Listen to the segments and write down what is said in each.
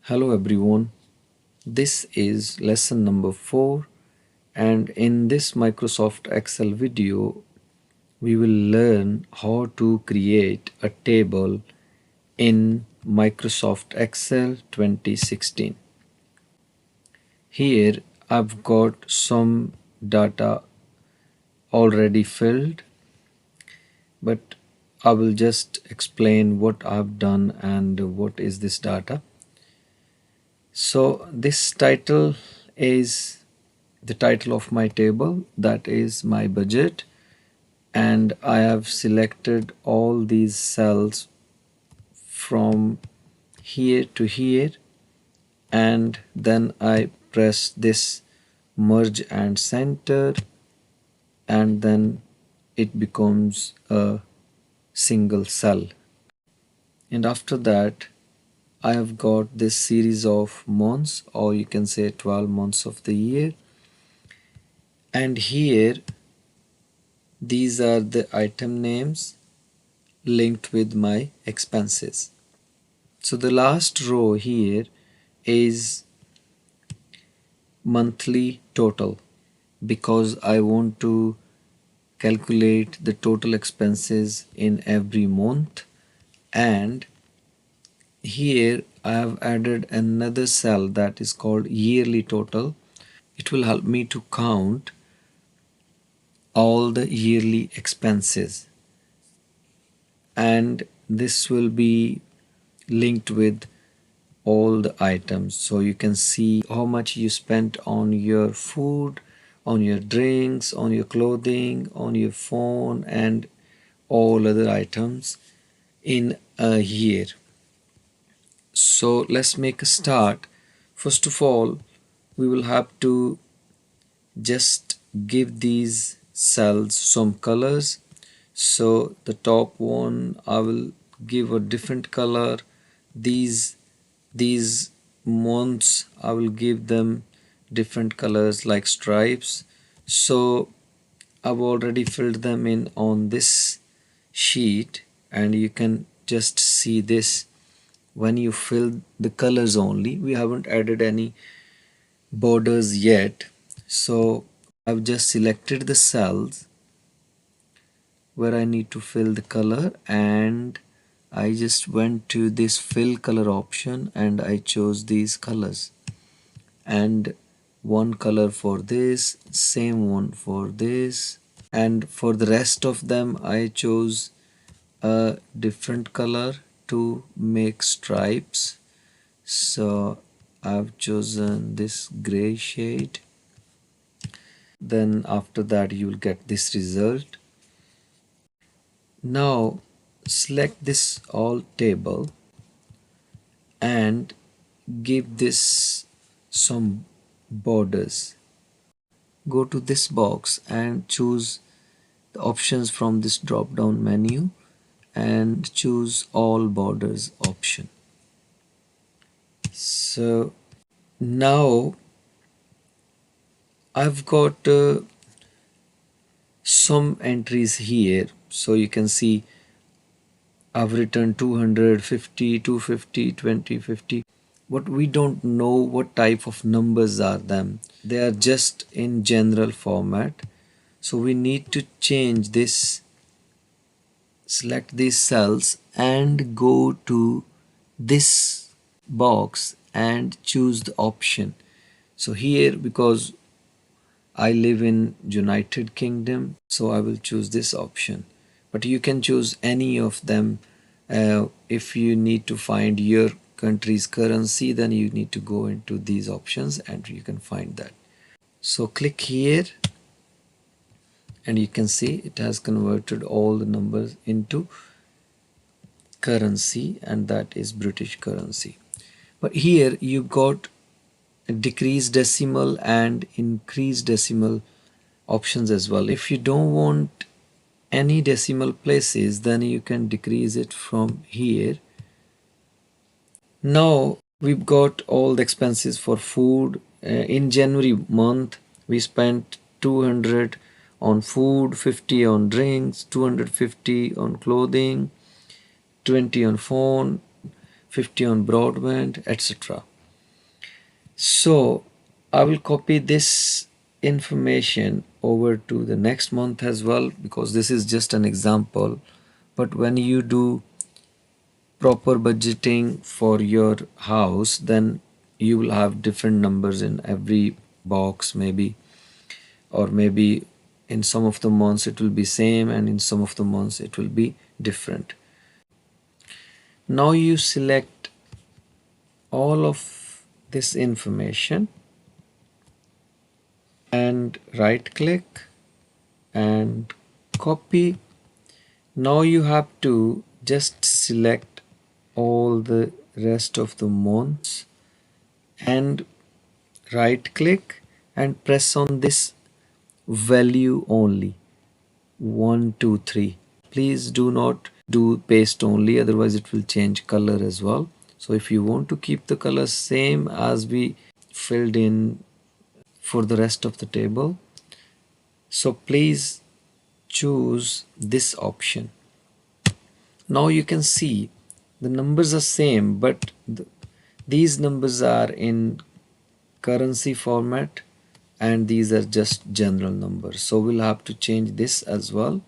Hello everyone, this is lesson number 4, and in this Microsoft Excel video we will learn how to create a table in Microsoft Excel 2016. Here I've got some data already filled, but I will just explain what I've done and what is this data. So this title is the title of my table, that is my budget, and I have selected all these cells from here to here, and then I press this merge and center, and then it becomes a single cell. And after that I have got this series of months, or you can say 12 months of the year, and here these are the item names linked with my expenses. So the last row here is monthly total, because I want to calculate the total expenses in every month. And here I have added another cell that is called yearly total. It will help me to count all the yearly expenses, and this will be linked with all the items, so you can see how much you spent on your food, on your drinks, on your clothing, on your phone, and all other items in a year. So let's make a start. First of all, we will have to just give these cells some colors. So the top one I will give a different color. These months I will give them different colors like stripes. So I've already filled them in on this sheet, and you can just see this. When you fill the colors only, we haven't added any borders yet. So I've just selected the cells where I need to fill the color, and I just went to this fill color option and I chose these colors, and one color for this, same one for this, and for the rest of them I chose a different color to make stripes. So I've chosen this gray shade. Then after that you will get this result. Now select this all table and give this some borders. Go to this box and choose the options from this drop down menu and choose all borders option. So now I've got some entries here, so you can see I've written 250, 250, 20, 50, but we don't know what type of numbers are them. They are just in general format, so we need to change this. Select these cells and go to this box and choose the option. So here, because I live in United Kingdom, so I will choose this option, but you can choose any of them. If you need to find your country's currency, then you need to go into these options and you can find that. So click here and you can see it has converted all the numbers into currency, and that is British currency. But here you got decreased decimal and increased decimal options as well. If you don't want any decimal places, then you can decrease it from here. Now we've got all the expenses for food. In January month we spent 200 on food, 50 on drinks, 250 on clothing, 20 on phone, 50 on broadband, etc. So I will copy this information over to the next month as well, because this is just an example. But when you do proper budgeting for your house, then you will have different numbers in every box, maybe, or maybe in some of the months it will be same and in some of the months it will be different. Now you select all of this information and right click and copy. Now you have to just select all the rest of the months and right click and press on this value only 1 2 3. Please do not do paste only, otherwise it will change color as well. So if you want to keep the color same as we filled in for the rest of the table, so please choose this option. Now you can see the numbers are same, but these numbers are in currency format and these are just general numbers. So we'll have to change this as well.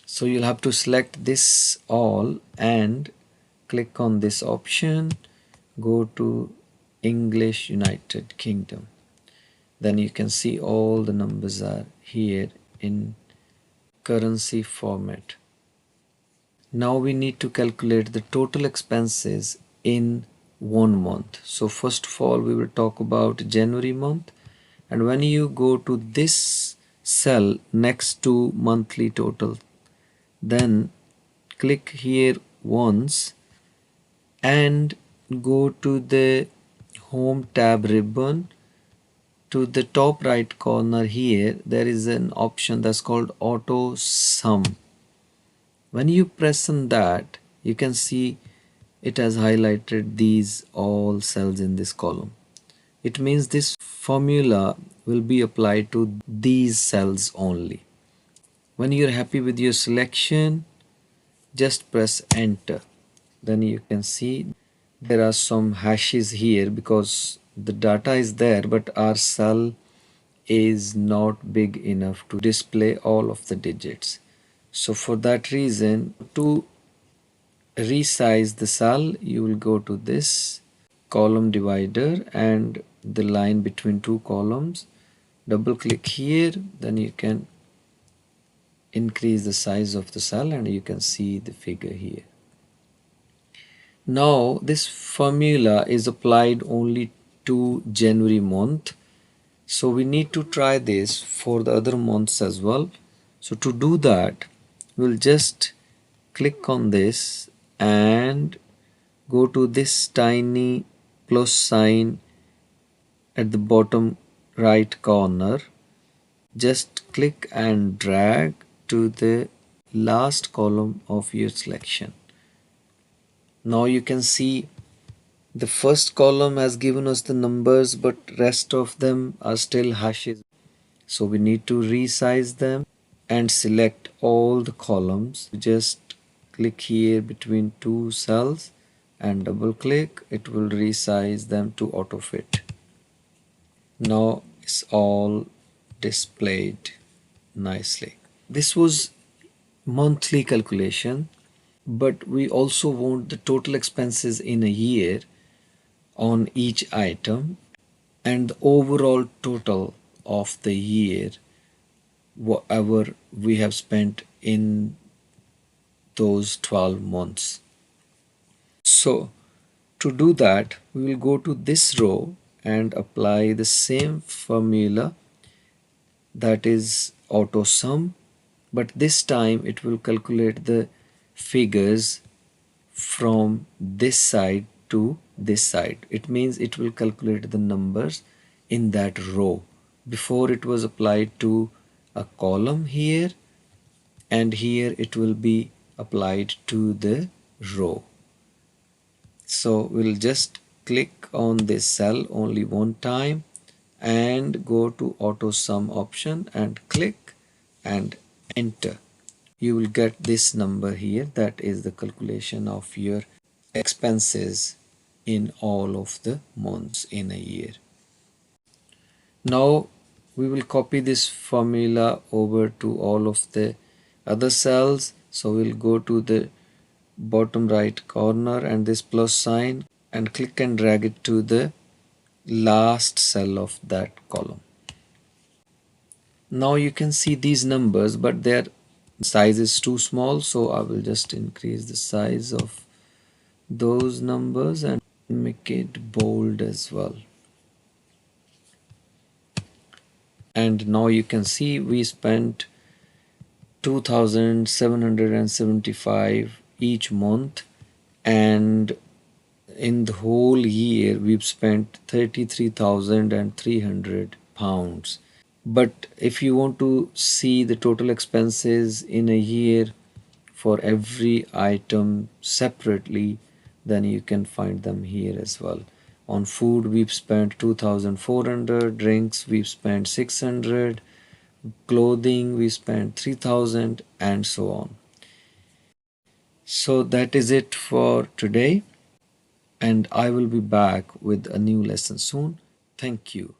So you'll have to select this all and click on this option, go to English United Kingdom. Then you can see all the numbers are here in currency format. Now we need to calculate the total expenses in 1 month. So first of all we will talk about January month, and when you go to this cell next to monthly total, then click here once and go to the home tab ribbon. To the top right corner here there is an option that's called auto sum. When you press on that, you can see it has highlighted these all cells in this column. It means this formula will be applied to these cells only. When you're happy with your selection, just press enter. Then you can see there are some hashes here because the data is there, but our cell is not big enough to display all of the digits. So for that reason, to resize the cell, you will go to this column divider and the line between two columns, double click here, then you can increase the size of the cell and you can see the figure here. Now this formula is applied only to January month, so we need to try this for the other months as well. So to do that, we'll just click on this and go to this tiny plus sign at the bottom right corner. Just click and drag to the last column of your selection. Now you can see the first column has given us the numbers, but rest of them are still hashes. So we need to resize them and select all the columns. Just click here between two cells and double click. It will resize them to auto fit. Now it's all displayed nicely. This was monthly calculation, but we also want the total expenses in a year on each item and the overall total of the year, whatever we have spent in those 12 months. So to do that, we will go to this row and apply the same formula, that is auto sum, but this time it will calculate the figures from this side to this side. It means it will calculate the numbers in that row. Before it was applied to a column here, and here it will be applied to the row. So we'll just click on this cell only one time and go to auto sum option and click and enter. You will get this number here, that is the calculation of your expenses in all of the months in a year. Now we will copy this formula over to all of the other cells. So we'll go to the bottom right corner and this plus sign and click and drag it to the last cell of that column. Now you can see these numbers, but their size is too small, so I will just increase the size of those numbers and make it bold as well. And now you can see we spent 2,775 each month, and in the whole year we've spent 33,300 pounds. But if you want to see the total expenses in a year for every item separately, then you can find them here as well. On food we've spent 2,400, drinks we've spent 600, clothing we spent 3,000, and so on. So that is it for today, and I will be back with a new lesson soon. Thank you.